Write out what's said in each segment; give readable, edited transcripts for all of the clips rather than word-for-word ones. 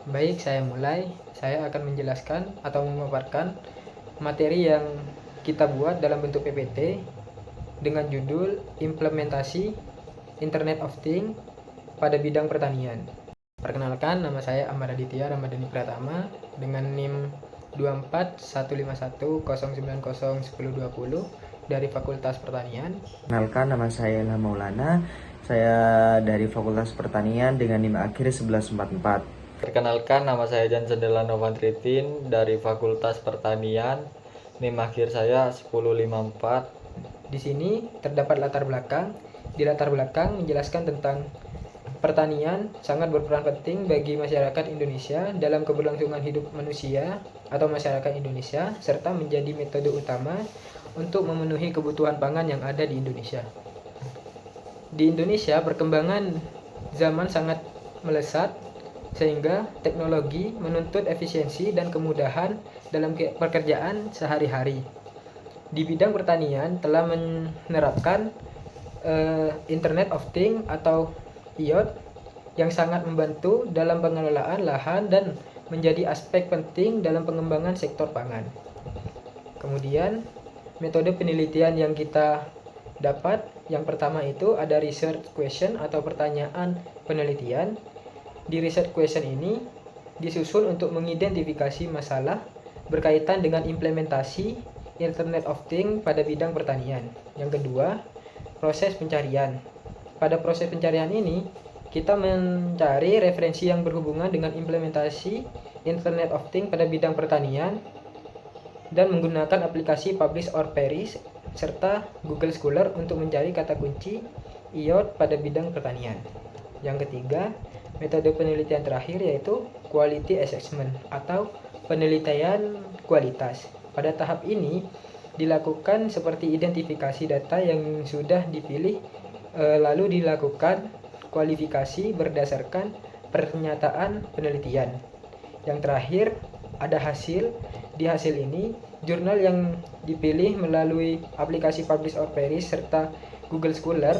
Baik, saya mulai. Saya akan menjelaskan atau memaparkan materi yang kita buat dalam bentuk PPT dengan judul Implementasi Internet of Things pada bidang pertanian. Perkenalkan, nama saya Ahmad Aditya Ramadhani Pratama dengan NIM 24150901020 dari Fakultas Pertanian. Perkenalkan, nama saya Ilham Maulana. Saya dari Fakultas Pertanian dengan NIM akhir 1144. Perkenalkan, nama saya Jansen Delano Vantritin dari Fakultas Pertanian. NIM akhir saya 1054. Di sini terdapat latar belakang. Di latar belakang menjelaskan tentang pertanian sangat berperan penting bagi masyarakat Indonesia dalam keberlangsungan hidup manusia atau masyarakat Indonesia, serta menjadi metode utama untuk memenuhi kebutuhan pangan yang ada di Indonesia. Di Indonesia, perkembangan zaman sangat melesat sehingga teknologi menuntut efisiensi dan kemudahan dalam pekerjaan sehari-hari. Di bidang pertanian telah menerapkan Internet of Things atau IoT yang sangat membantu dalam pengelolaan lahan dan menjadi aspek penting dalam pengembangan sektor pangan. Kemudian, metode penelitian yang kita dapat, yang pertama itu ada research question atau pertanyaan penelitian. Di research question ini disusun untuk mengidentifikasi masalah berkaitan dengan implementasi Internet of Things pada bidang pertanian. Yang kedua, proses pencarian. Pada proses pencarian ini, kita mencari referensi yang berhubungan dengan implementasi Internet of Things pada bidang pertanian dan menggunakan aplikasi Publish or Perish serta Google Scholar untuk mencari kata kunci IoT pada bidang pertanian. Yang ketiga, metode penelitian terakhir yaitu Quality Assessment atau penelitian kualitas. Pada tahap ini dilakukan seperti identifikasi data yang sudah dipilih, lalu dilakukan kualifikasi berdasarkan pernyataan penelitian. Yang terakhir ada hasil. Di hasil ini, jurnal yang dipilih melalui aplikasi Publish or Perish serta Google Scholar,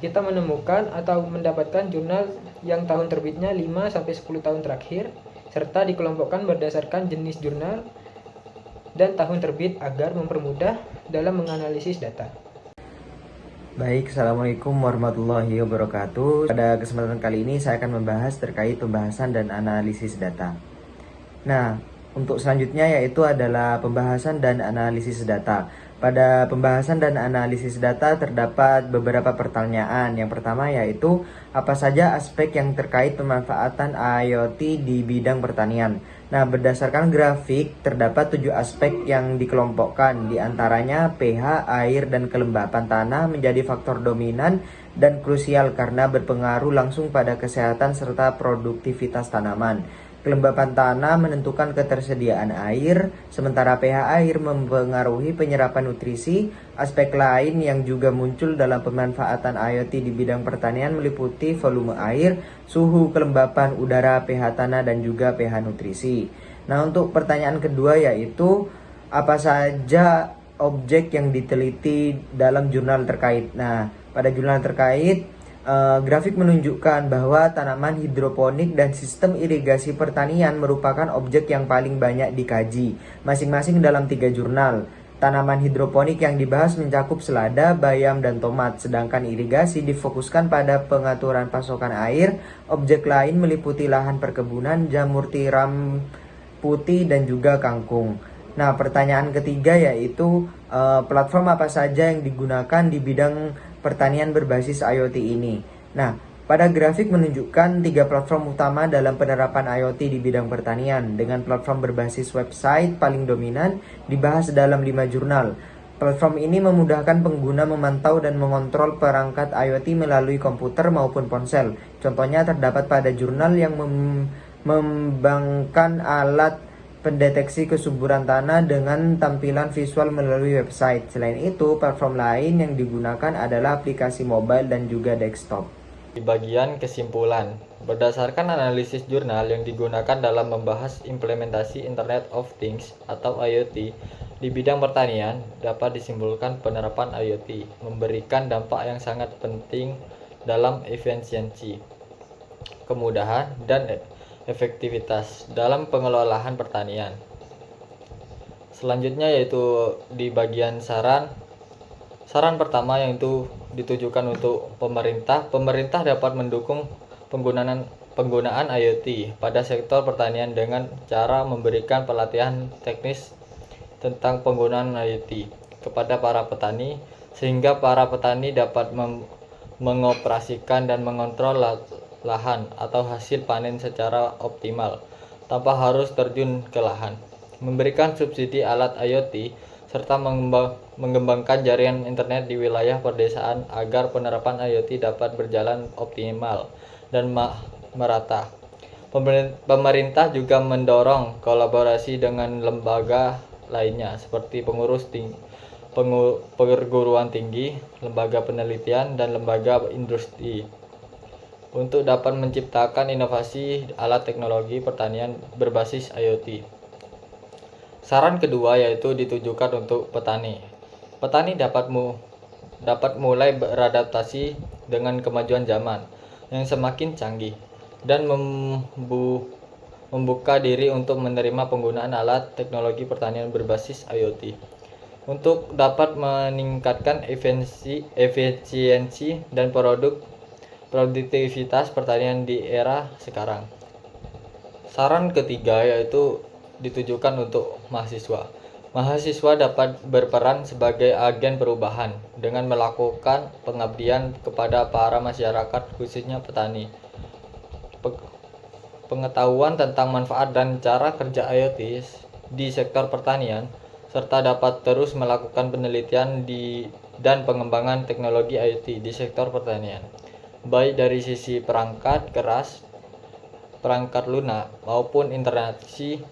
kita menemukan atau mendapatkan jurnal yang tahun terbitnya 5-10 tahun terakhir, serta dikelompokkan berdasarkan jenis jurnal dan tahun terbit agar mempermudah dalam menganalisis data. Baik, Assalamualaikum warahmatullahi wabarakatuh. Pada kesempatan kali ini saya akan membahas terkait pembahasan dan analisis data. Nah, untuk selanjutnya yaitu adalah pembahasan dan analisis data. Pada pembahasan dan analisis data terdapat beberapa pertanyaan. Yang pertama yaitu apa saja aspek yang terkait pemanfaatan IoT di bidang pertanian. Nah, berdasarkan grafik terdapat 7 aspek yang dikelompokkan. Di antaranya pH, air, dan kelembapan tanah menjadi faktor dominan dan krusial karena berpengaruh langsung pada kesehatan serta produktivitas tanaman. Kelembapan tanah menentukan ketersediaan air, sementara pH air mempengaruhi penyerapan nutrisi. Aspek lain yang juga muncul dalam pemanfaatan IoT di bidang pertanian meliputi volume air, suhu kelembapan udara, pH tanah, dan juga pH nutrisi. Nah, untuk pertanyaan kedua yaitu apa saja objek yang diteliti dalam jurnal terkait. Nah, pada jurnal terkait grafik menunjukkan bahwa tanaman hidroponik dan sistem irigasi pertanian merupakan objek yang paling banyak dikaji, masing-masing dalam 3 jurnal. Tanaman hidroponik yang dibahas mencakup selada, bayam, dan tomat, sedangkan irigasi difokuskan pada pengaturan pasokan air. Objek lain meliputi lahan perkebunan, jamur tiram putih, dan juga kangkung. Nah, pertanyaan ketiga yaitu platform apa saja yang digunakan di bidang pertanian berbasis IoT ini. Nah, pada grafik menunjukkan 3 platform utama dalam penerapan IoT di bidang pertanian. Dengan platform berbasis website paling dominan dibahas dalam 5 jurnal. Platform ini memudahkan pengguna memantau dan mengontrol perangkat IoT melalui komputer maupun ponsel. Contohnya terdapat pada jurnal yang mengembangkan alat pendeteksi kesuburan tanah dengan tampilan visual melalui website. Selain itu, platform lain yang digunakan adalah aplikasi mobile dan juga desktop. Di bagian kesimpulan, berdasarkan analisis jurnal yang digunakan dalam membahas implementasi Internet of Things atau IoT di bidang pertanian, dapat disimpulkan penerapan IoT memberikan dampak yang sangat penting dalam efisiensi, kemudahan, dan efektivitas dalam pengelolaan pertanian. Selanjutnya yaitu di bagian saran. Saran pertama yaitu ditujukan untuk pemerintah. Pemerintah dapat mendukung penggunaan IoT pada sektor pertanian dengan cara memberikan pelatihan teknis tentang penggunaan IoT kepada para petani, sehingga para petani dapat mengoperasikan dan mengontrol lahan atau hasil panen secara optimal tanpa harus terjun ke lahan. Memberikan subsidi alat IoT serta mengembangkan jaringan internet di wilayah pedesaan agar penerapan IoT dapat berjalan optimal dan merata. Pemerintah juga mendorong kolaborasi dengan lembaga lainnya seperti perguruan tinggi, lembaga penelitian, dan lembaga industri untuk dapat menciptakan inovasi alat teknologi pertanian berbasis IoT. Saran kedua yaitu ditujukan untuk petani. Petani dapat mulai beradaptasi dengan kemajuan zaman yang semakin canggih dan membuka diri untuk menerima penggunaan alat teknologi pertanian berbasis IoT untuk dapat meningkatkan efisiensi dan produktivitas pertanian di era sekarang. Saran ketiga yaitu ditujukan untuk mahasiswa. Mahasiswa dapat berperan sebagai agen perubahan dengan melakukan pengabdian kepada para masyarakat, khususnya petani. Pengetahuan tentang manfaat dan cara kerja IoT di sektor pertanian, serta dapat terus melakukan penelitian dan pengembangan teknologi IoT di sektor pertanian, baik dari sisi perangkat keras, perangkat lunak, maupun interaksi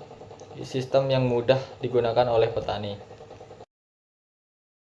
sistem yang mudah digunakan oleh petani.